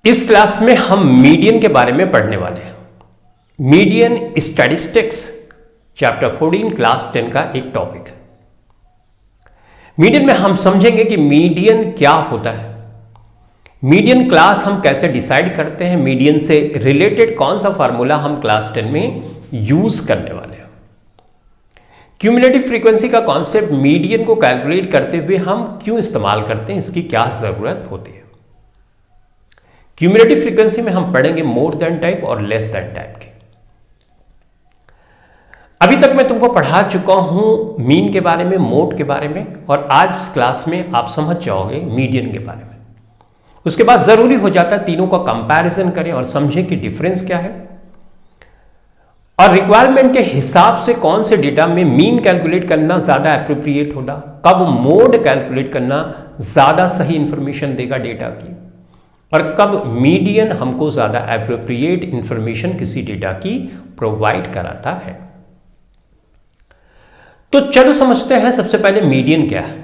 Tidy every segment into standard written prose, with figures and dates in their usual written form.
इस क्लास में हम मीडियन के बारे में पढ़ने वाले हैं। मीडियन स्टैटिस्टिक्स चैप्टर 14 क्लास 10 का एक टॉपिक है। मीडियन में हम समझेंगे कि मीडियन क्या होता है, मीडियन क्लास हम कैसे डिसाइड करते हैं, मीडियन से रिलेटेड कौन सा फार्मूला हम क्लास 10 में यूज करने वाले हैं। क्यूमुलेटिव फ्रीक्वेंसी का कॉन्सेप्ट मीडियन को कैलकुलेट करते हुए हम क्यों इस्तेमाल करते हैं, इसकी क्या जरूरत होती है। क्यूमुलेटिव फ्रीक्वेंसी में हम पढ़ेंगे मोर देन टाइप और लेस देन टाइप के। अभी तक मैं तुमको पढ़ा चुका हूं मीन के बारे में, मोड के बारे में, और आज इस क्लास में आप समझ जाओगे मीडियन के बारे में। उसके बाद जरूरी हो जाता है तीनों का कंपैरिजन करें और समझें कि डिफरेंस क्या है और रिक्वायरमेंट के हिसाब से कौन से डेटा में मीन कैलकुलेट करना ज्यादा एप्रोप्रिएट होगा, कब मोड कैलकुलेट करना ज्यादा सही इंफॉर्मेशन देगा डेटा की, और कब मीडियन हमको ज्यादा एप्रोप्रिएट इंफॉर्मेशन किसी डेटा की प्रोवाइड कराता है। तो चलो समझते हैं सबसे पहले मीडियन क्या है।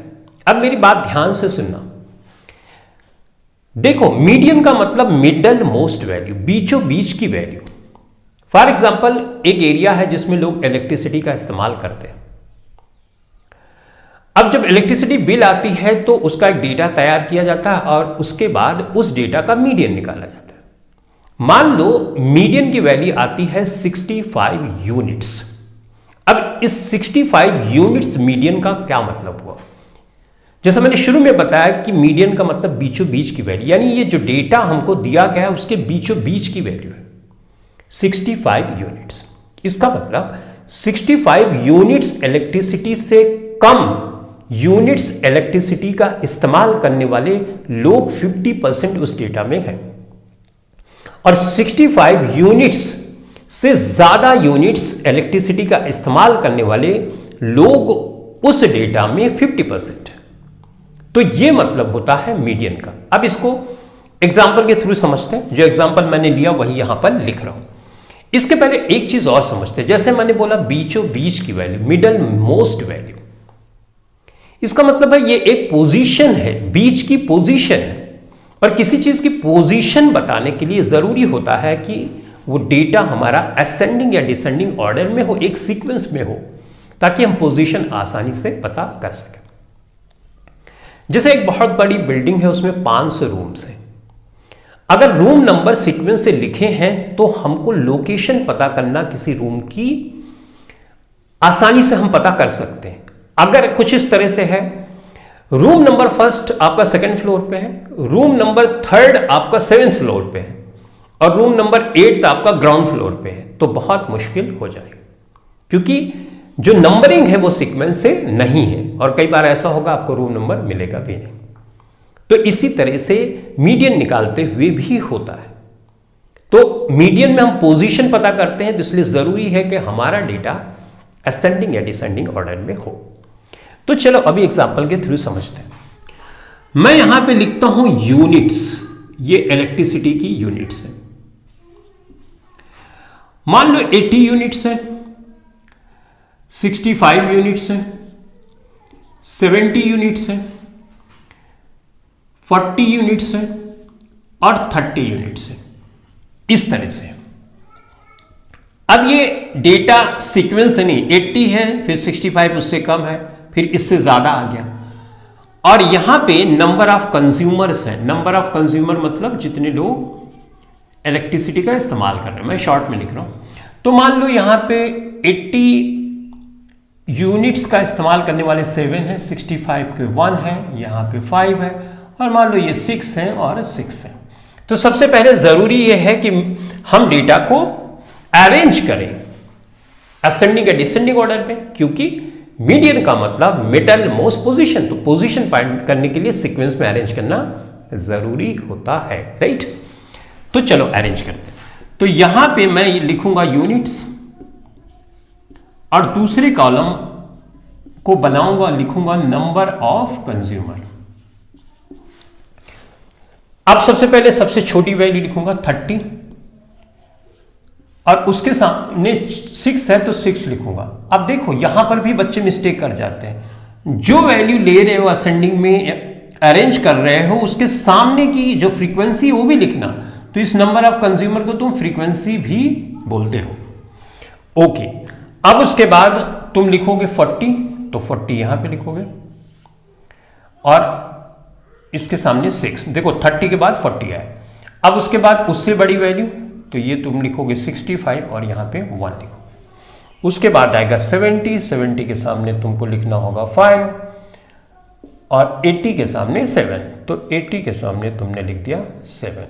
अब मेरी बात ध्यान से सुनना। देखो, मीडियन का मतलब मिडल मोस्ट वैल्यू, बीचों बीच की वैल्यू। फॉर एग्जाम्पल, एक एरिया है जिसमें लोग इलेक्ट्रिसिटी का इस्तेमाल करते हैं। अब जब इलेक्ट्रिसिटी बिल आती है तो उसका एक डेटा तैयार किया जाता है और उसके बाद उस डेटा का मीडियन निकाला जाता है। मान लो मीडियन की वैल्यू आती है 65 यूनिट्स। अब इस 65 यूनिट्स मीडियन का क्या मतलब हुआ? जैसा मैंने शुरू में बताया कि मीडियन का मतलब बीचों बीच की वैल्यू, यानी ये जो डेटा हमको दिया गया है उसके बीचों बीच की वैल्यू है 65 यूनिट्स। इसका मतलब 65 यूनिट्स इलेक्ट्रिसिटी से कम यूनिट्स इलेक्ट्रिसिटी का इस्तेमाल करने वाले लोग 50% उस डेटा में हैं, और 65 यूनिट्स से ज्यादा यूनिट्स इलेक्ट्रिसिटी का इस्तेमाल करने वाले लोग उस डेटा में 50%। तो यह मतलब होता है मीडियन का। अब इसको एग्जाम्पल के थ्रू समझते हैं। जो एग्जाम्पल मैंने लिया वही यहां पर लिख रहा हूं। इसके पहले एक चीज और समझते हैं। जैसे मैंने बोला बीचों बीच की वैल्यू, मिडल मोस्ट वैल्यू, इसका मतलब है ये एक पोजीशन है, बीच की पोजीशन है, और किसी चीज की पोजीशन बताने के लिए जरूरी होता है कि वो डेटा हमारा असेंडिंग या डिसेंडिंग ऑर्डर में हो, एक सीक्वेंस में हो, ताकि हम पोजीशन आसानी से पता कर सकें। जैसे एक बहुत बड़ी बिल्डिंग है, उसमें 500 रूम्स हैं। अगर रूम नंबर सीक्वेंस से लिखे हैं तो हमको लोकेशन पता करना किसी रूम की आसानी से हम पता कर सकते हैं। अगर कुछ इस तरह से है, रूम नंबर फर्स्ट आपका सेकंड फ्लोर पे है, रूम नंबर थर्ड आपका 7th फ्लोर पे है, और रूम नंबर 8 आपका ग्राउंड फ्लोर पे है, तो बहुत मुश्किल हो जाएगा, क्योंकि जो नंबरिंग है वो सीक्वेंस से नहीं है, और कई बार ऐसा होगा आपको रूम नंबर मिलेगा भी नहीं। तो इसी तरह से मीडियन निकालते हुए भी होता है। तो मीडियन में हम पोजीशन पता करते हैं, तो इसलिए जरूरी है कि हमारा डेटा असेंडिंग या डिसेंडिंग ऑर्डर में हो। तो चलो अभी एग्जांपल के थ्रू समझते हैं। मैं यहां पे लिखता हूं यूनिट्स, ये इलेक्ट्रिसिटी की यूनिट्स है। मान लो 80 यूनिट्स है, 65 यूनिट्स है, 70 यूनिट्स है, 40 यूनिट्स है और 30 यूनिट्स है। इस तरह से अब ये डेटा सीक्वेंस नहीं, 80 है, फिर 65 उससे कम है, फिर इससे ज्यादा आ गया, और यहां पे नंबर ऑफ कंज्यूमर्स है। नंबर ऑफ कंज्यूमर मतलब जितने लोग इलेक्ट्रिसिटी का इस्तेमाल कर रहे हैं, मैं शॉर्ट में लिख रहा हूं। तो मान लो यहां पे 80 यूनिट्स का इस्तेमाल करने वाले 7 है, 65 के 1 है, यहां पे 5 है, और मान लो ये 6 है और 6 है। तो सबसे पहले जरूरी यह है कि हम डेटा को अरेंज करें असेंडिंग या डिसेंडिंग ऑर्डर पे, क्योंकि मीडियन का मतलब मिडल मोस्ट पोजीशन, तो पोजीशन फाइंड करने के लिए सीक्वेंस में अरेंज करना जरूरी होता है, राइट। तो चलो अरेंज करते हैं। तो यहां पे मैं लिखूंगा यूनिट्स, और दूसरे कॉलम को बनाऊंगा, लिखूंगा नंबर ऑफ कंज्यूमर। अब सबसे पहले सबसे छोटी वैल्यू लिखूंगा 30, और उसके सामने 6 है तो 6 लिखूंगा। अब देखो यहां पर भी बच्चे मिस्टेक कर जाते हैं। जो वैल्यू ले रहे हो असेंडिंग में अरेंज कर रहे हो उसके सामने की जो फ्रीक्वेंसी वो भी लिखना। तो इस नंबर ऑफ कंज्यूमर को तुम फ्रीक्वेंसी भी बोलते हो। ओके, अब उसके बाद तुम लिखोगे 40, तो 40 यहां पे लिखोगे और इसके सामने 6। देखो 30 के बाद 40 आए। अब उसके बाद उससे बड़ी वैल्यू, तो ये तुम लिखोगे 65 और यहां पे 1 लिखोगे। उसके बाद आएगा 70, 70 के सामने तुमको लिखना होगा 5 और 80 के सामने 7, तो 80 के सामने तुमने लिख दिया 7।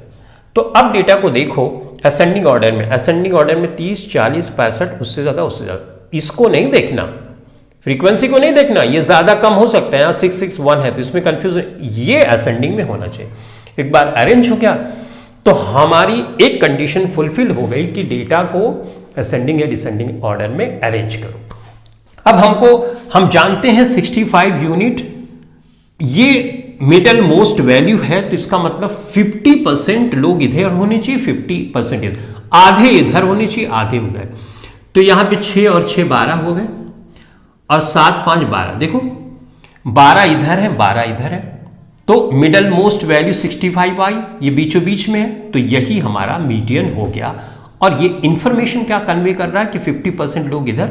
तो अब डेटा को देखो असेंडिंग ऑर्डर में। असेंडिंग ऑर्डर में 30, 40, 65, उससे ज्यादा। इसको नहीं देखना, फ्रीक्वेंसी को नहीं देखना, ये ज्यादा कम हो सकता है। यहाँ 661 है तो इसमें कंफ्यूजन, ये असेंडिंग में होना चाहिए। एक बार अरेंज हो गया तो हमारी एक कंडीशन फुलफिल हो गई कि डेटा को असेंडिंग या डिसेंडिंग ऑर्डर में अरेंज करो। अब हम जानते हैं 65 यूनिट ये मिडल मोस्ट वैल्यू है, तो इसका मतलब 50% लोग इधर होने चाहिए, 50% इधर, आधे इधर होने चाहिए, आधे उधर। तो यहां पे 6 और 6 12 हो गए और 7 5 12। देखो 12 इधर है, 12 इधर है, तो मिडल मोस्ट वैल्यू 65 आई, ये बीचों बीच में है, तो यही हमारा मीडियन हो गया। और ये इंफॉर्मेशन क्या कन्वे कर रहा है कि 50% लोग इधर,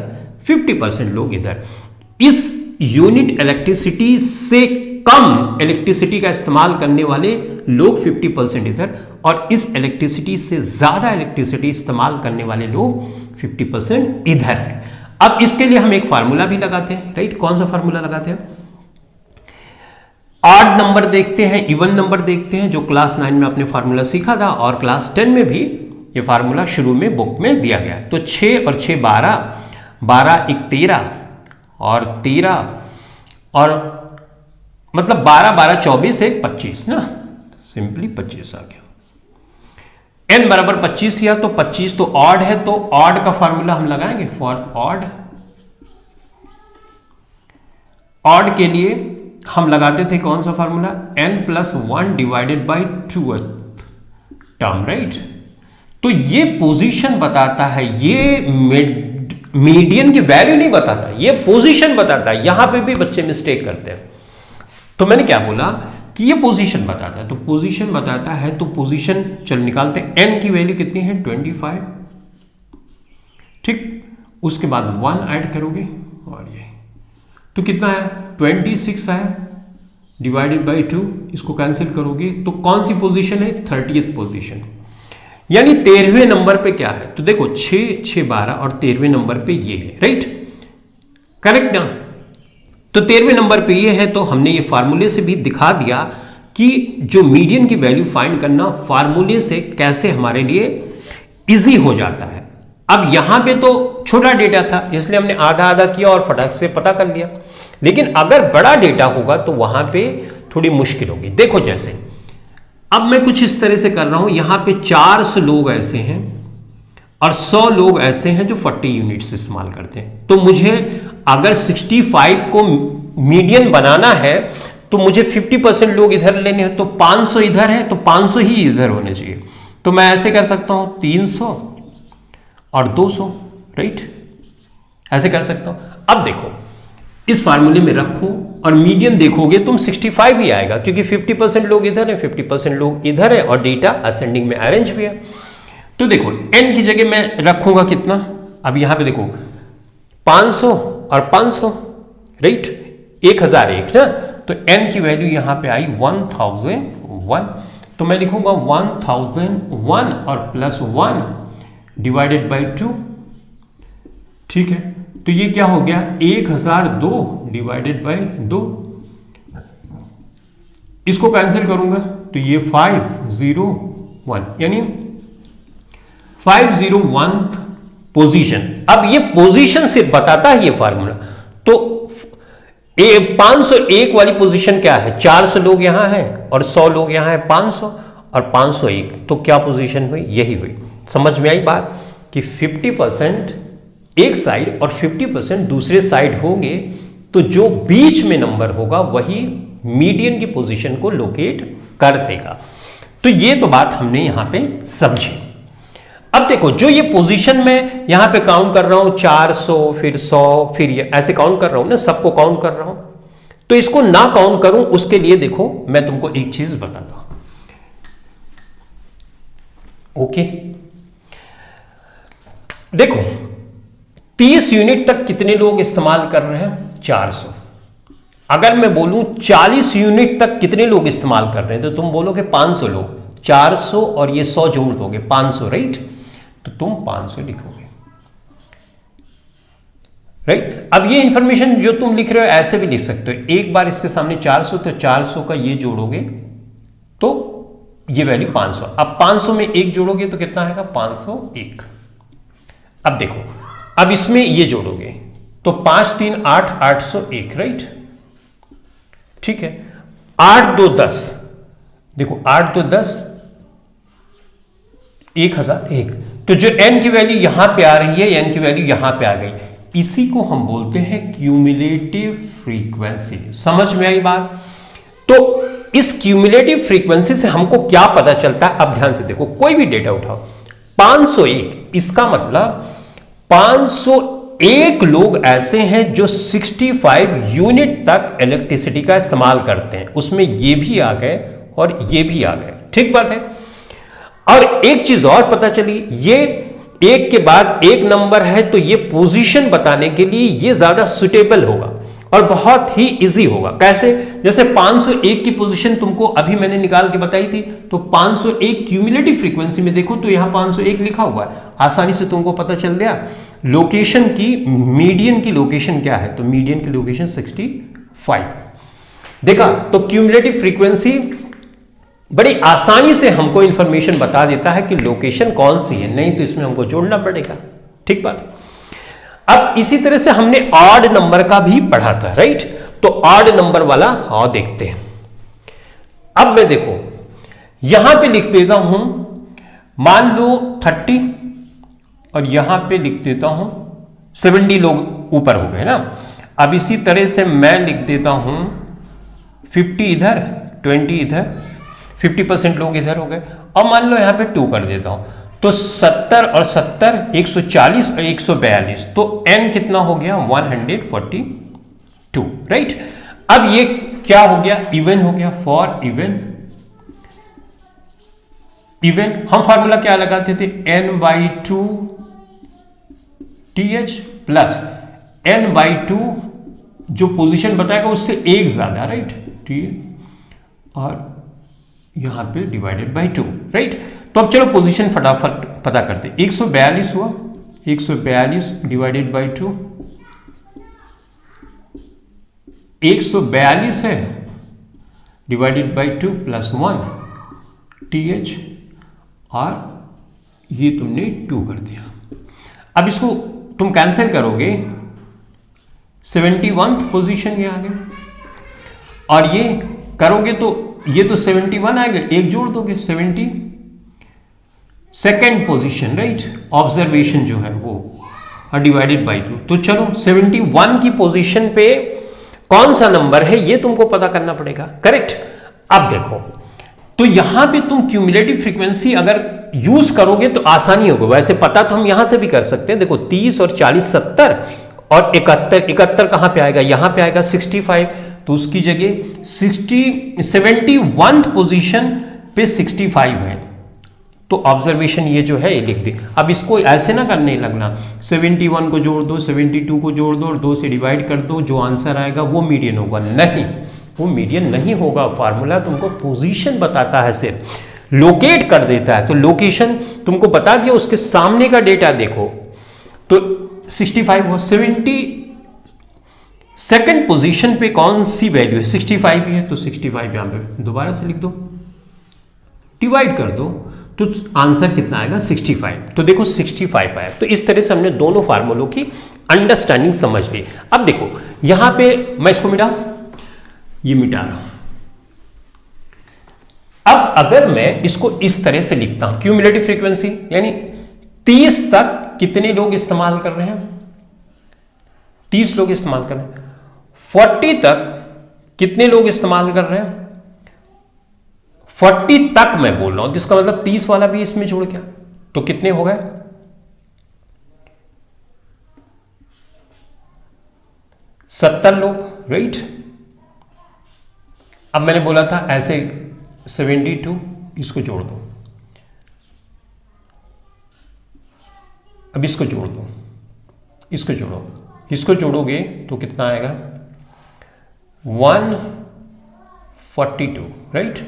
50% लोग इधर। इस यूनिट इलेक्ट्रिसिटी से कम इलेक्ट्रिसिटी का इस्तेमाल करने वाले लोग 50% इधर, और इस इलेक्ट्रिसिटी से ज्यादा इलेक्ट्रिसिटी इस्तेमाल करने वाले लोग 50% इधर है। अब इसके लिए हम एक फार्मूला भी लगाते हैं, राइट? कौन सा फार्मूला लगाते हैं? ऑड नंबर देखते हैं, इवन नंबर देखते हैं, जो क्लास 9 में आपने फार्मूला सीखा था और क्लास 10 में भी ये फार्मूला शुरू में बुक में दिया गया है। तो 6 और 6 12, 12 1 13 और 13 और मतलब 12 12 24 1 25 ना, सिंपली 25 आ गया। n बराबर 25 किया तो 25 तो ऑड है, तो ऑड का फार्मूला हम लगाएंगे। फॉर ऑड, ऑड के लिए हम लगाते थे कौन सा formula? n+1 divided by 2th term, right? तो ये पोजीशन बताता है, ये मीडियन की वैल्यू नहीं बताता, ये पोजीशन बताता है। यहां पे भी बच्चे मिस्टेक करते हैं। तो मैंने क्या बोला कि ये पोजीशन बताता है, तो पोजीशन बताता है, तो पोजीशन चल निकालते हैं। n की वैल्यू कितनी है? 25, ठीक। उसके बाद 1 ऐड करोगे और ये तो कितना है? 26 आया डिवाइडेड बाई 2, इसको कैंसिल करोगे तो कौन सी पोजीशन है? 30th पोजीशन, यानी 13वें नंबर पे क्या है? तो देखो 6 6 12 और 13वें नंबर पे ये है, राइट? करेक्ट ना? तो 13वें नंबर पे ये है, तो हमने ये फार्मूले से भी दिखा दिया कि जो मीडियन की वैल्यू फाइंड करना फार्मूले से कैसे हमारे लिए इजी हो जाता है। अब यहां पे तो छोटा डेटा था इसलिए हमने आधा आधा किया और फटाक से पता कर लिया, लेकिन अगर बड़ा डेटा होगा तो वहां पे थोड़ी मुश्किल होगी। देखो जैसे अब मैं कुछ इस तरह से कर रहा हूं, यहां पे 400 लोग ऐसे हैं और 100 लोग ऐसे हैं जो 40 यूनिट्स इस्तेमाल करते हैं। तो मुझे अगर 65 को मीडियन बनाना है तो मुझे 50% लोग इधर लेने हैं, तो 500 इधर है तो 500 ही इधर होने चाहिए। तो मैं ऐसे कर सकता हूं 300 और 200, राइट? ऐसे कर सकता हूं। अब देखो इस फार्मूले में रखो और मीडियन देखोगे तुम 65 ही आएगा, क्योंकि 50% लोग इधर है, 50% लोग इधर है और डेटा असेंडिंग में अरेंज भी है। तो देखो n की जगह मैं रखूंगा कितना? अब यहां पे देखो 500 और 500, राइट? 1001 ना, तो n की वैल्यू यहां पे आई 1001, तो मैं लिखूंगा 1001 और +1 डिवाइडेड बाई 2, ठीक है? तो ये क्या हो गया? 1002 डिवाइडेड बाई 2। इसको कैंसिल करूंगा तो ये 501, यानी 501th पोजीशन। अब ये पोजीशन सिर्फ बताता है ये फार्मूला। तो 501 वाली पोजीशन क्या है? 400 लोग यहां हैं और 100 लोग यहां हैं, 500 और 501, तो क्या पोजीशन हुई? यही हुई। समझ में आई बात कि 50% एक साइड और 50% दूसरे साइड होंगे, तो जो बीच में नंबर होगा वही मीडियन की पोजीशन को लोकेट कर देगा। तो ये तो बात हमने यहां पे समझी। अब देखो जो ये पोजीशन में यहां पे काउंट कर रहा हूं 400 फिर 100 फिर ये ऐसे काउंट कर रहा हूं ना, सबको काउंट कर रहा हूं, तो इसको ना काउंट करूं उसके लिए देखो मैं तुमको एक चीज बताता हूं। ओके, देखो 30 यूनिट तक कितने लोग इस्तेमाल कर रहे हैं? 400। अगर मैं बोलूं 40 यूनिट तक कितने लोग इस्तेमाल कर रहे हैं तो तुम बोलोगे 500 लोग। 400 और ये 100 जोड़ दोगे 500, राइट? तो तुम 500 लिखोगे, राइट? अब ये इंफॉर्मेशन जो तुम लिख रहे हो ऐसे भी लिख सकते हो, एक बार इसके सामने 400 तो 400 का ये जोड़ोगे तो ये वैल्यू 500। अब 500 में एक जोड़ोगे तो कितना आएगा? 501। अब देखो, अब इसमें ये जोड़ोगे तो 5 3 8, 801, राइट? ठीक है। 8 2 10, देखो 8 2 10, 1001। तो जो n की वैल्यू यहां पे आ रही है, n की वैल्यू यहां पे आ गई, इसी को हम बोलते हैं क्यूमुलेटिव फ्रीक्वेंसी। समझ में आई बात? तो इस क्यूमुलेटिव फ्रीक्वेंसी से हमको क्या पता चलता है? अब ध्यान से देखो, कोई भी डेटा उठाओ, 501, इसका मतलब 501 लोग ऐसे हैं जो 65 यूनिट तक इलेक्ट्रिसिटी का इस्तेमाल करते हैं। उसमें ये भी आ गए और ये भी आ गए, ठीक बात है। और एक चीज और पता चली, ये एक के बाद एक नंबर है तो ये पोजीशन बताने के लिए ये ज्यादा सुटेबल होगा और बहुत ही इजी होगा। कैसे? जैसे 501 की पोजीशन तुमको अभी मैंने निकाल के बताई थी, तो 501 क्यूमुलेटिव फ्रीक्वेंसी में देखो तो यहां 501 लिखा हुआ है, आसानी से तुमको पता चल गया। लोकेशन की, मीडियन की लोकेशन क्या है? तो मीडियन की लोकेशन 65। देखा? तो क्यूमुलेटिव फ्रीक्वेंसी बड़ी आसानी से हमको इंफॉर्मेशन बता देता है कि लोकेशन कौन सी है, नहीं तो इसमें हमको जोड़ना पड़ेगा, ठीक बात है। अब इसी तरह से हमने ऑड नंबर का भी पढ़ा था, राइट? तो ऑड नंबर वाला और देखते हैं। अब मैं देखो यहां पे लिख देता हूं, मान लो 30 और यहां पे लिख देता हूं 70 लोग ऊपर हो गए ना। अब इसी तरह से मैं लिख देता हूं 50 इधर, 20 इधर, 50% लोग इधर हो गए। अब मान लो यहां पे 2 कर देता हूं, तो 70 और 70, 140 और 142, तो n कितना हो गया? 142, राइट? अब ये क्या हो गया? इवन हो गया। फॉर इवन, इवन हम फॉर्मूला क्या लगाते थे? n/2 TH प्लस n/2 जो पोजीशन बताएगा उससे एक ज्यादा, राइट? TH और यहां पे डिवाइडेड बाय 2, राइट? तो अब चलो पोजीशन फटाफट पता करते। 142 हुआ, 142 डिवाइडेड बाय 2, 142 है डिवाइडेड बाय 2 प्लस 1 TH, और ये तुमने 2 कर दिया। अब इसको तुम कैंसिल करोगे, 71th पोजीशन ये आ गया, और ये करोगे तो ये तो 71 आएगा, एक जोड़ दोगे 70, सेकेंड पोजीशन, राइट? ऑब्जर्वेशन जो है वो, और डिवाइडेड बाय 2। तो चलो 71 की पोजीशन पे कौन सा नंबर है ये तुमको पता करना पड़ेगा, करेक्ट? अब देखो, तो यहां पे तुम क्यूमुलेटिव फ्रीक्वेंसी अगर यूज करोगे तो आसानी होगा। वैसे पता तो हम यहां से भी कर सकते हैं। देखो 30 और 40, 70 और 71, 71 कहां पे आएगा? यहां पे आएगा 65, तो उसकी जगह 71 पोजीशन पे 65 है, तो ऑब्जर्वेशन ये जो है ये लिख दे। अब इसको ऐसे ना करने लगना, 71 को जोड़ दो, 72 को जोड़ दो और 2 से डिवाइड कर दो, जो आंसर आएगा वो मीडियन होगा। नहीं, वो मीडियन नहीं होगा। फार्मूला तुमको पोजीशन बताता है, सिर्फ लोकेट कर देता है। तो लोकेशन तुमको बता दिया, उसके सामने का डेटा देखो, तो 65 हो, 72nd पोजीशन पे कौन सी वैल्यू है? 65 ही है, तो 65 यहां पे दोबारा से लिख दो, डिवाइड कर दो, तो आंसर कितना आएगा? 65। तो देखो 65 आया। तो इस तरह से हमने दोनों फार्मूलों की अंडरस्टैंडिंग समझ ली। अब देखो यहां पे मैं इसको ये मिटा रहा हूं। अब अगर मैं इसको इस तरह से लिखता हूं, क्यूमुलेटिव फ्रीक्वेंसी यानी 30 तक कितने लोग इस्तेमाल कर रहे हैं? 30 लोग इस्तेमाल कर रहे हैं। 40 तक कितने लोग इस्तेमाल कर रहे हैं? 40 तक मैं बोल रहा हूं, जिसका मतलब 30 वाला भी इसमें जोड़ गया, तो कितने हो गए? 70 लोग, राइट? अब मैंने बोला था ऐसे 72, इसको जोड़ दो, अब इसको जोड़ दो, इसको जोड़ो, इसको जोड़ोगे तो कितना आएगा 142, राइट।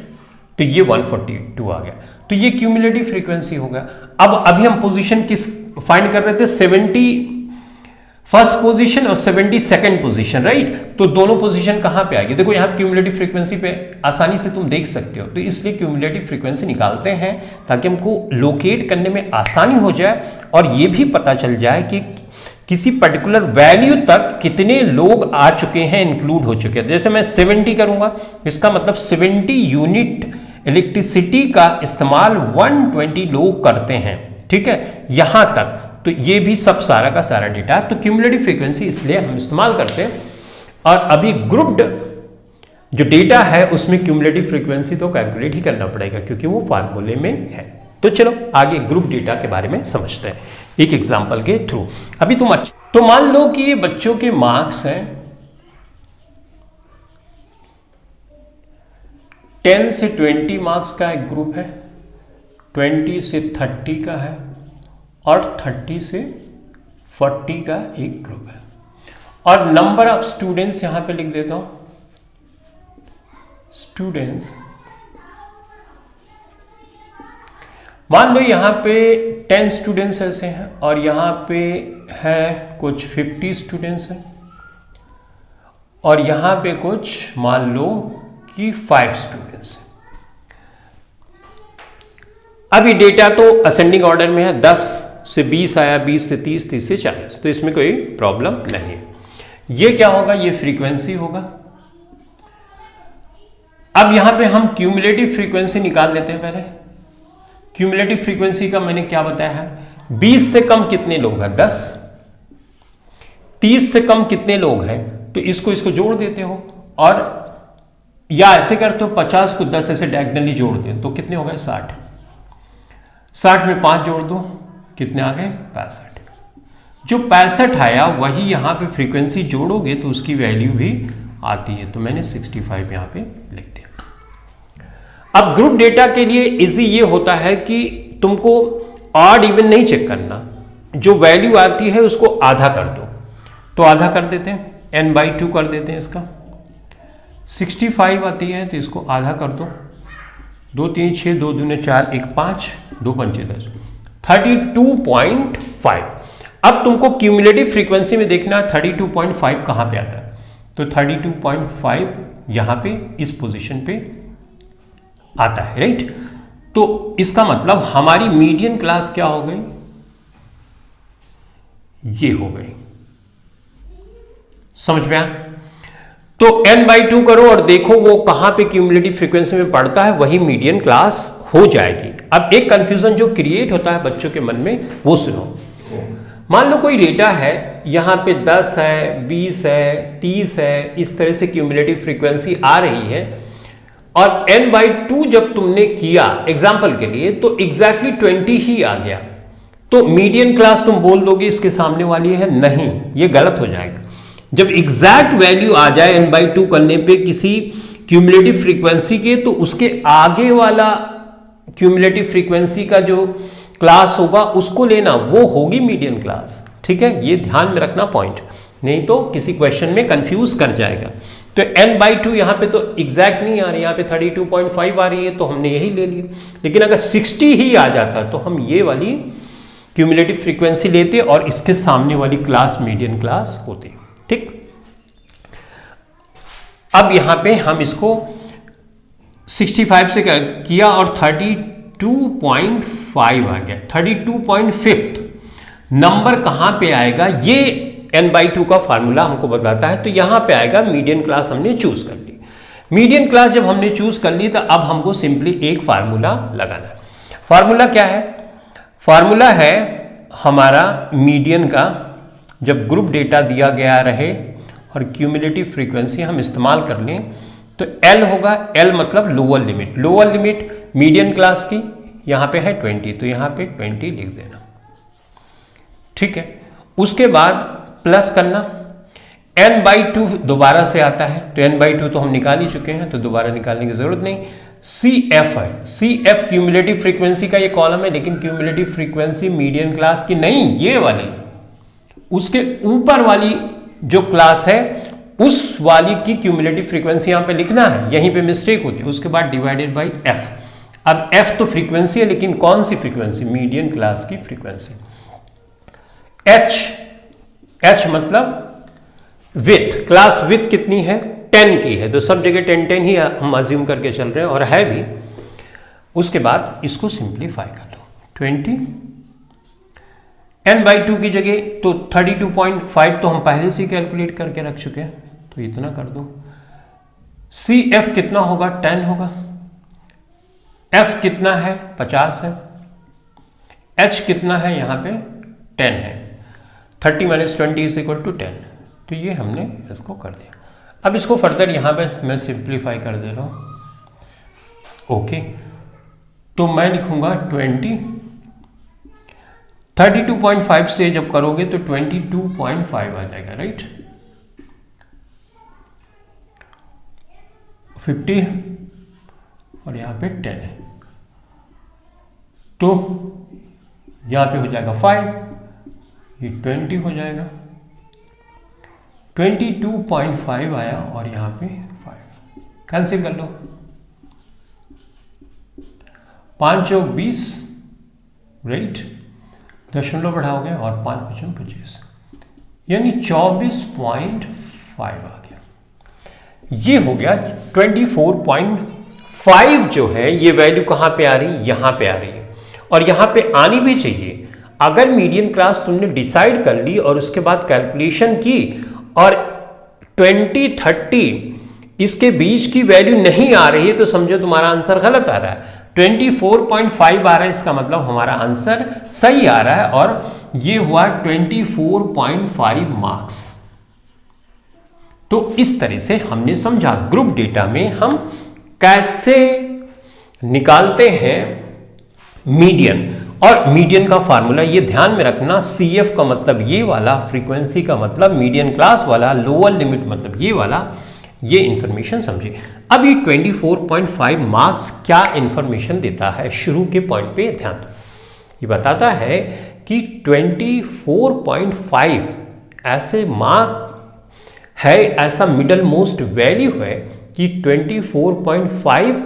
तो ये 142 आ गया। तो ये क्यूमुलेटिव फ्रीक्वेंसी हो गया। अब अभी हम पोजीशन किस फाइंड कर रहे थे, 71st पोजीशन और 72nd पोजीशन, राइट। तो दोनों पोजीशन कहां पे आएगी, देखो यहां क्यूमुलेटिव फ्रीक्वेंसी पे आसानी से तुम देख सकते हो। तो इसलिए क्यूमुलेटिव फ्रीक्वेंसी निकालते हैं ताकि हमको लोकेट करने में आसानी हो जाए और ये भी पता चल जाए कि किसी पर्टिकुलर वैल्यू तक कितने लोग आ चुके हैं, इंक्लूड हो चुके हैं। जैसे मैं 70 करूंगा, इसका मतलब 70 यूनिट इलेक्ट्रिसिटी का इस्तेमाल 120 लोग करते हैं, ठीक है, यहां तक। तो ये भी सब सारा का सारा डेटा है। तो क्यूमुलेटिव फ्रीक्वेंसी इसलिए हम इस्तेमाल करते हैं। और अभी ग्रुप्ड जो डेटा है उसमें क्यूमुलेटिव फ्रीक्वेंसी तो कैलकुलेट ही करना पड़ेगा क्योंकि वो फार्मूले में है। तो चलो आगे ग्रुप डेटा के बारे में समझते हैं एक एग्जांपल के थ्रू। अभी तुम तो मान लो कि ये बच्चों के मार्क्स हैं 10 से 20 मार्क्स का एक ग्रुप है, 20 से 30 का है और 30 से 40 का एक ग्रुप है। और नंबर ऑफ स्टूडेंट्स यहां पे लिख देता हूं, स्टूडेंट्स मान लो यहां पे 10 स्टूडेंट्स ऐसे हैं और यहां पे है कुछ 50 स्टूडेंट्स हैं और यहां पे कुछ मान लो कि 5 स्टूडेंट्स हैं। अभी डेटा तो असेंडिंग ऑर्डर में है, 10 से 20 आया, 20 से 30, 30 से 40, तो इसमें कोई प्रॉब्लम नहीं है। ये क्या होगा, ये फ्रीक्वेंसी होगा। अब यहां पे हम क्यूमुलेटिव फ्रीक्वेंसी निकाल लेते हैं। पहले क्यूमुलेटिव फ्रीक्वेंसी का मैंने क्या बताया है, 20 से कम कितने लोग हैं 10, 30 से कम कितने लोग हैं, तो इसको जोड़ देते हो और या ऐसे करते हो 50 को 10 ऐसे डायगोनली जोड़ दे तो कितने हो गए 60, 60 में 5 जोड़ दो कितने आ गए 65। जो 65 आया वही यहां पे फ्रीक्वेंसी जोड़ोगे तो उसकी वैल्यू भी आती है, तो मैंने 65 यहां पे लिख दिया। अब ग्रुप डेटा के लिए इजी ये होता है कि तुमको ऑड इवन नहीं चेक करना, जो वैल्यू आती है उसको आधा कर दो। तो आधा कर देते हैं, n/2 कर देते हैं इसका। 65 आती है तो इसको आधा कर दो, 2 3 6, 2 दूने 4, 1 5, 2 पंचे 10, 32.5। अब तुमको क्यूमुलेटिव फ्रीक्वेंसी में देखना है 32.5 कहां पे आता है, तो 32.5 यहां पे इस पोजीशन पे आता है, राइट। तो इसका मतलब हमारी मीडियन क्लास क्या हो गई, ये हो गई, समझ में आया। तो n/2 करो और देखो वो कहां पे क्यूमुलेटिव फ्रीक्वेंसी में पड़ता है, वही मीडियन क्लास हो जाएगी। अब एक कंफ्यूजन जो क्रिएट होता है बच्चों के मन में वो सुनो। मान लो कोई डेटा है यहां पे 10 है, 20 है, 30 है, इस तरह से क्यूमुलेटिव फ्रीक्वेंसी आ रही है और n/2 जब तुमने किया एग्जाम्पल के लिए तो एग्जैक्टली 20 ही आ गया, तो मीडियन क्लास तुम बोल दोगे इसके सामने वाली है, नहीं, ये गलत हो जाएगा। जब एग्जैक्ट वैल्यू आ जाए n/2 करने पे किसी क्यूमुलेटिव फ्रीक्वेंसी के, तो उसके आगे वाला क्यूमुलेटिव फ्रीक्वेंसी का जो क्लास होगा उसको लेना, वो होगी मीडियन क्लास, ठीक है। ये ध्यान में रखना पॉइंट, नहीं तो किसी क्वेश्चन में कंफ्यूज कर जाएगा। तो n/2 यहां पे तो एग्जैक्ट नहीं आ रही, यहां पे 32.5 आ रही है तो हमने यही ले ली। लेकिन अगर 60 ही आ जाता तो हम ये वाली क्यूमुलेटिव फ्रीक्वेंसी लेते और इसके सामने वाली क्लास मीडियन क्लास होती, ठीक। अब यहां पे हम इसको 65 से किया और 32.5 आ गया। 32.5 नंबर कहां पे आएगा, ये n/2 का फार्मूला हमको बताता है। तो यहां पे आएगा मीडियन क्लास, हमने चूज कर ली। मीडियन क्लास जब हमने चूज कर ली तो अब हमको सिंपली एक फार्मूला लगाना है। फार्मूला क्या है, फार्मूला है हमारा मीडियन का, जब ग्रुप डेटा दिया गया रहे और क्यूमुलेटिव फ्रीक्वेंसी हम इस्तेमाल कर लें तो L होगा, L मतलब lower limit. Lower limit median class की यहां पे है 20, तो यहां पे 20 लिख देना, ठीक है। उसके बाद प्लस करना, n/2 दोबारा से आता है, तो n/2 तो हम निकाल ही चुके हैं, तो दोबारा निकालने की जरूरत नहीं। CF है, CF क्यूमुलेटिव फ्रीक्वेंसी का ये कॉलम है, लेकिन क्यूमुलेटिव फ्रीक्वेंसी मीडियन क्लास की नहीं, ये वाली, उसके ऊपर वाली जो क्लास है उस वाली की क्यूमुलेटिव फ्रीक्वेंसी यहां पे लिखना है, यहीं पे मिस्टेक होती है। उसके बाद डिवाइडेड बाय f। अब f तो फ्रीक्वेंसी है, लेकिन कौन सी फ्रीक्वेंसी? मीडियन क्लास की फ्रीक्वेंसी। h मतलब विथ, क्लास विथ कितनी है? 10 की है, तो सब जगह 10 ही हम अज्यूम करके चल रहे हैं, और है भी। उसके बाद इसको सिंप्लीफाई कर लो, 20 n/2 की जगह तो 32.5 तो हम पहले से कैलकुलेट करके रख चुके हैं, तो इतना कर दो। CF कितना होगा? 10 होगा। F कितना है? 50 है। H कितना है? यहां पे 10 है। 30 - 20 = 10। तो ये हमने इसको कर दिया। अब इसको फर्दर यहां पे मैं सिंप्लीफाई कर दे रहा हूं। ओके, तो मैं लिखूंगा 20, 32.5 से जब करोगे तो 22.5 आ जाएगा, राइट। 50 और यहां पे 10 है, तो यहां पे हो जाएगा 5, ये 20 हो जाएगा। 22.5 आया और यहां पे 5, कैंसिल कर लो। 5 चौक 20, राइट, दशमलव बढ़ाओगे और 5 × 5 = 25, यानी 24.5 आ गया। ये हो गया 24.5 जो है, ये वैल्यू कहां पे आ रही है? यहां पे आ रही है, और यहां पे आनी भी चाहिए। अगर मीडियन क्लास तुमने डिसाइड कर ली और उसके बाद कैलकुलेशन की और 20, 30 इसके बीच की वैल्यू नहीं आ रही है, तो समझो तुम्हारा आंसर गलत आ रहा है। 24.5 आ रहा है, इसका मतलब हमारा आंसर सही आ रहा है, और ये हुआ 24.5 मार्क्स। तो इस तरह से हमने समझा ग्रुप डेटा में हम कैसे निकालते हैं मीडियन। और मीडियन का फार्मूला ये ध्यान में रखना, CF का मतलब ये वाला, फ्रीक्वेंसी का मतलब मीडियन क्लास वाला, लोअर लिमिट मतलब ये वाला, ये इंफॉर्मेशन समझे। अब ये 24.5 मार्क्स क्या इंफॉर्मेशन देता है? शुरू के पॉइंट पे ध्यान दो। ये बताता है कि 24.5 ऐसे मार्क है, ऐसा मिडल मोस्ट वैल्यू है कि 24.5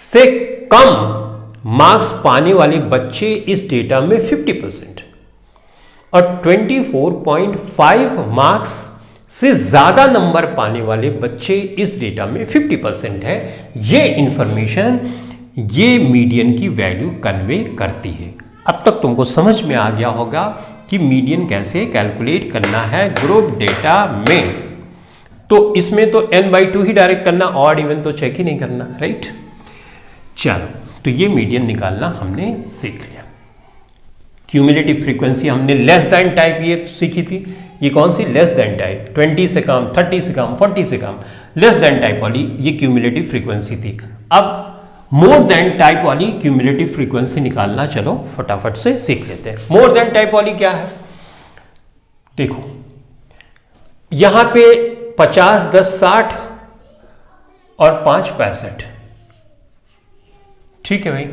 से कम मार्क्स पाने वाले बच्चे इस डेटा में 50%, और 24.5 मार्क्स से ज्यादा नंबर पाने वाले बच्चे इस डेटा में 50% है। ये इंफॉर्मेशन ये मीडियन की वैल्यू कन्वे करती है। अब तक तुमको समझ में आ गया होगा कि मीडियन कैसे कैलकुलेट करना है ग्रुप डेटा में। तो इसमें तो n/2 ही डायरेक्ट करना, ऑड इवन तो चेक ही नहीं करना, राइट। चलो, तो ये मीडियन निकालना हमने सीख लिया। क्यूमुलेटिव फ्रीक्वेंसी हमने लेस देन टाइप ये सीखी थी। ये कौन सी? लेस देन टाइप, 20 से कम, 30 से कम, 40 से कम, लेस देन टाइप वाली ये क्यूमुलेटिव फ्रीक्वेंसी थी। अब मोर देन टाइप वाली क्यूमुलेटिव फ्रीक्वेंसी निकालना चलो फटाफट से सीख लेते हैं। मोर देन टाइप वाली क्या है? देखो यहां पे 50, 10, 60 और 5, 65, ठीक है भाई।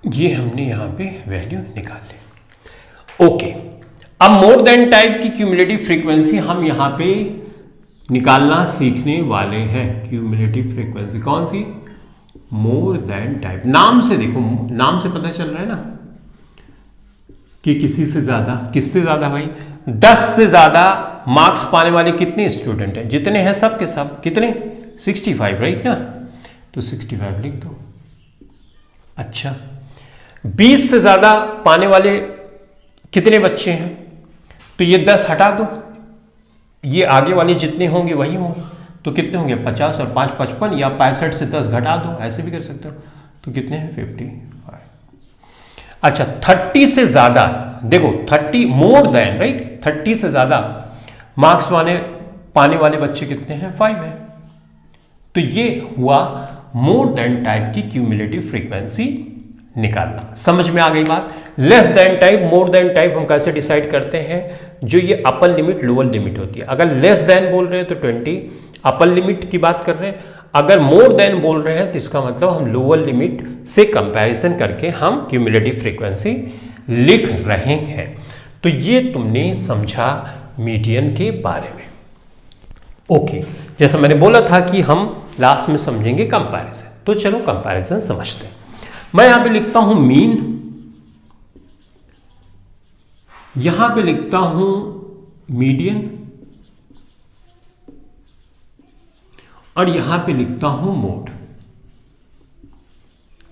ये हमने यहां पे वैल्यू निकाल ली। ओके, अब मोर देन टाइप की क्यूमुलेटिव फ्रीक्वेंसी हम यहां पे निकालना सीखने वाले हैं। क्यूमुलेटिव फ्रीक्वेंसी कौन सी? मोर देन टाइप। नाम से देखो, नाम से पता चल रहा है ना कि किसी से ज्यादा। किससे ज्यादा भाई? 10 से ज्यादा मार्क्स पाने वाले कितने स्टूडेंट हैं? जितने हैं सब के सब। कितने? 65, राइट ना। तो 65 लिख दो। अच्छा, 20 से ज्यादा पाने वाले कितने बच्चे हैं? तो ये 10 हटा दो, ये आगे वाले जितने होंगे वही होंगे। तो कितने होंगे? 50 और 5, 55, या 65 से 10 घटा दो, ऐसे भी कर सकते हो। तो कितने हैं? 55। अच्छा, 30 से ज्यादा, देखो 30 मोर देन, राइट, 30 से ज्यादा मार्क्स पाने वाले बच्चे कितने हैं? 5 हैं। तो ये हुआ मोर देन टाइप की क्यूमुलेटिव फ्रीक्वेंसी निकालना। समझ में आ गई बात? लेस देन टाइप, मोर देन टाइप हम कैसे डिसाइड करते हैं? जो ये अपर लिमिट लोअर लिमिट होती है, अगर लेस देन बोल रहे हैं तो 20 अपर लिमिट की बात कर रहे हैं, अगर मोर देन बोल रहे हैं तो इसका मतलब हम लोअर लिमिट से कंपैरिजन करके हम क्यूमुलेटिव फ्रीक्वेंसी लिख रहे हैं। तो ये तुमने समझा मीडियन के बारे में। ओके, जैसा मैंने बोला था कि हम लास्ट में समझेंगे कंपैरिजन, तो चलो कंपैरिजन समझते हैं। मैं यहां पे लिखता हूं मीन, यहां पे लिखता हूं मीडियन, और यहां पे लिखता हूं मोड।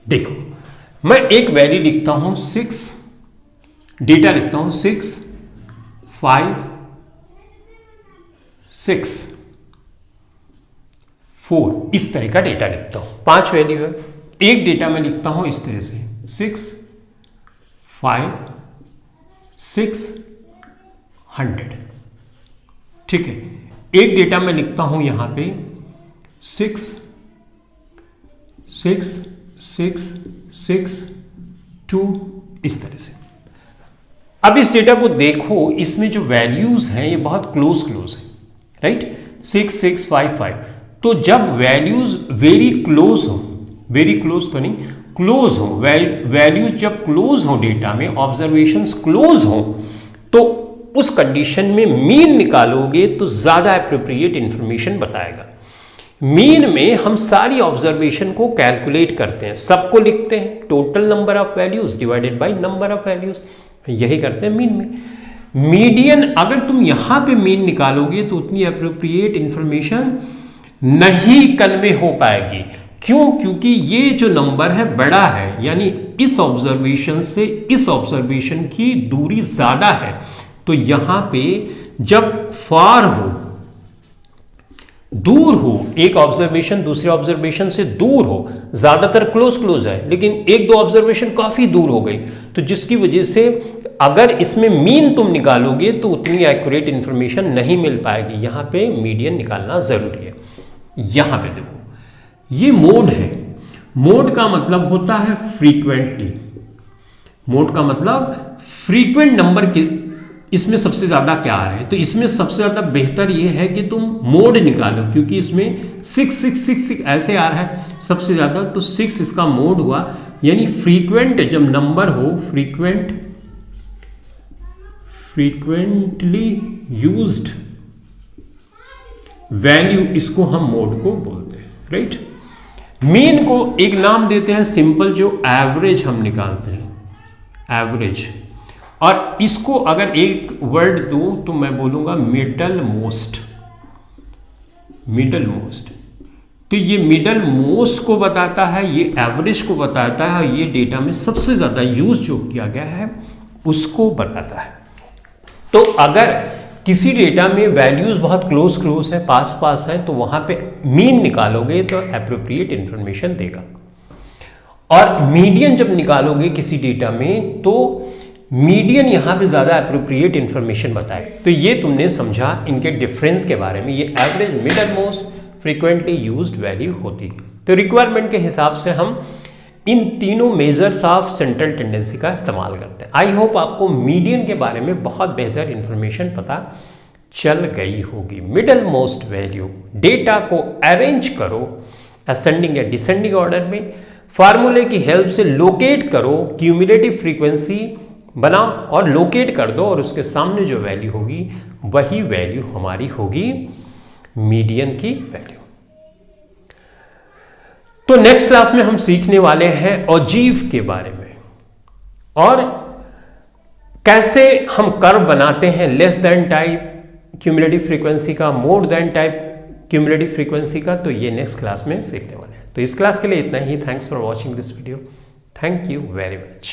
देखो, मैं एक वैल्यू लिखता हूं 6, डेटा लिखता हूं 6, 5, 6, 4, इस तरह का डेटा लिखता हूं। 5 वैल्यू है, एक डेटा में लिखता हूं इस तरह से 6, 5, 6, 100। ठीक है, एक डेटा में लिखता हूं यहां पे 6, 6, 6, 6, 2, इस तरह से। अब इस डेटा को देखो, इसमें जो वैल्यूज हैं ये बहुत क्लोज है, राइट? 6, 6, 5, 5। तो जब वैल्यूज वेरी क्लोज हो, वेरी क्लोज तो नहीं, क्लोज हो, वैल्यूज जब क्लोज हो डेटा में, ऑब्जर्वेशंस क्लोज हो, तो उस कंडीशन में मीन निकालोगे तो ज्यादा एप्रोप्रिएट इंफॉर्मेशन बताएगा। मीन में हम सारी ऑब्जर्वेशन को कैलकुलेट करते हैं, सबको लिखते हैं, total number of values divided by number of values, यही करते हैं मीन में। मीडियन, अगर तुम यहां पे मीन निकालोगे तो उतनी एप्रोप्रिएट इंफॉर्मेशन नहीं कन्वे हो पाएगी। क्यों? क्योंकि ये जो नंबर है बड़ा है, यानी इस ऑब्जर्वेशन से इस ऑब्जर्वेशन की दूरी ज्यादा है। तो यहां पे जब फार हो, दूर हो, एक ऑब्जर्वेशन दूसरे ऑब्जर्वेशन से दूर हो, ज्यादातर क्लोज है, लेकिन एक दो ऑब्जर्वेशन काफी दूर हो गई, तो जिसकी वजह से अगर इसमें मीन तुम निकालोगे तो उतनी एक्यूरेट इंफॉर्मेशन नहीं मिल पाएगी। यहां पे मीडियन निकालना जरूरी है। यहां पे देखो, ये मोड है, मोड का मतलब होता है फ्रीक्वेंटली, मोड का मतलब फ्रीक्वेंट नंबर के इसमें सबसे ज्यादा क्या आ रहा है, तो इसमें सबसे ज्यादा बेहतर यह है कि तुम मोड निकालो, क्योंकि इसमें 6, 6, 6, 6 ऐसे आ रहा है सबसे ज्यादा, तो 6 इसका मोड हुआ, यानी फ्रीक्वेंट जब नंबर हो, फ्रीक्वेंटली यूज्ड वैल्यू, इसको हम मोड को बोलते हैं, राइट? मीन को एक नाम देते हैं सिंपल, जो एवरेज हम निकालते हैं, एवरेज। और इसको अगर एक वर्ड दूं तो मैं बोलूंगा मिडल मोस्ट, मिडल मोस्ट। तो ये मिडल मोस्ट को बताता है, ये एवरेज को बताता है, ये डेटा में सबसे ज्यादा यूज जो किया गया है उसको बताता है। तो अगर किसी डेटा में वैल्यूज बहुत क्लोज है, पास है, तो वहां पे मीन निकालोगे तो एप्रोप्रिएट इंफॉर्मेशन देगा। और मीडियन जब निकालोगे किसी डेटा में तो मीडियन यहां पे ज्यादा एप्रोप्रिएट इंफॉर्मेशन बताए। तो ये तुमने समझा इनके डिफरेंस के बारे में। ये average, middle most, frequently used value होती है। तो रिक्वायरमेंट के हिसाब से हम इन तीनों मेजर्स ऑफ सेंट्रल टेंडेंसी का इस्तेमाल करते हैं। आई होप आपको मीडियन के बारे में बहुत बेहतर इंफॉर्मेशन पता चल गई होगी। मिडल मोस्ट वैल्यू, डेटा को अरेंज करो असेंडिंग या डिसेंडिंग ऑर्डर में, फार्मूले की हेल्प से लोकेट करो, क्यूमुलेटिव फ्रीक्वेंसी बनाओ और लोकेट कर दो, और उसके सामने जो वैल्यू होगी वही वैल्यू हमारी होगी मीडियन की वैल्यू। तो नेक्स्ट क्लास में हम सीखने वाले हैं ऑजीव के बारे में, और कैसे हम कर्व बनाते हैं less than type cumulative frequency का, more than type cumulative frequency का। तो ये नेक्स्ट क्लास में सीखने वाले हैं। तो इस क्लास के लिए इतना ही। Thanks for watching this video. Thank you very much.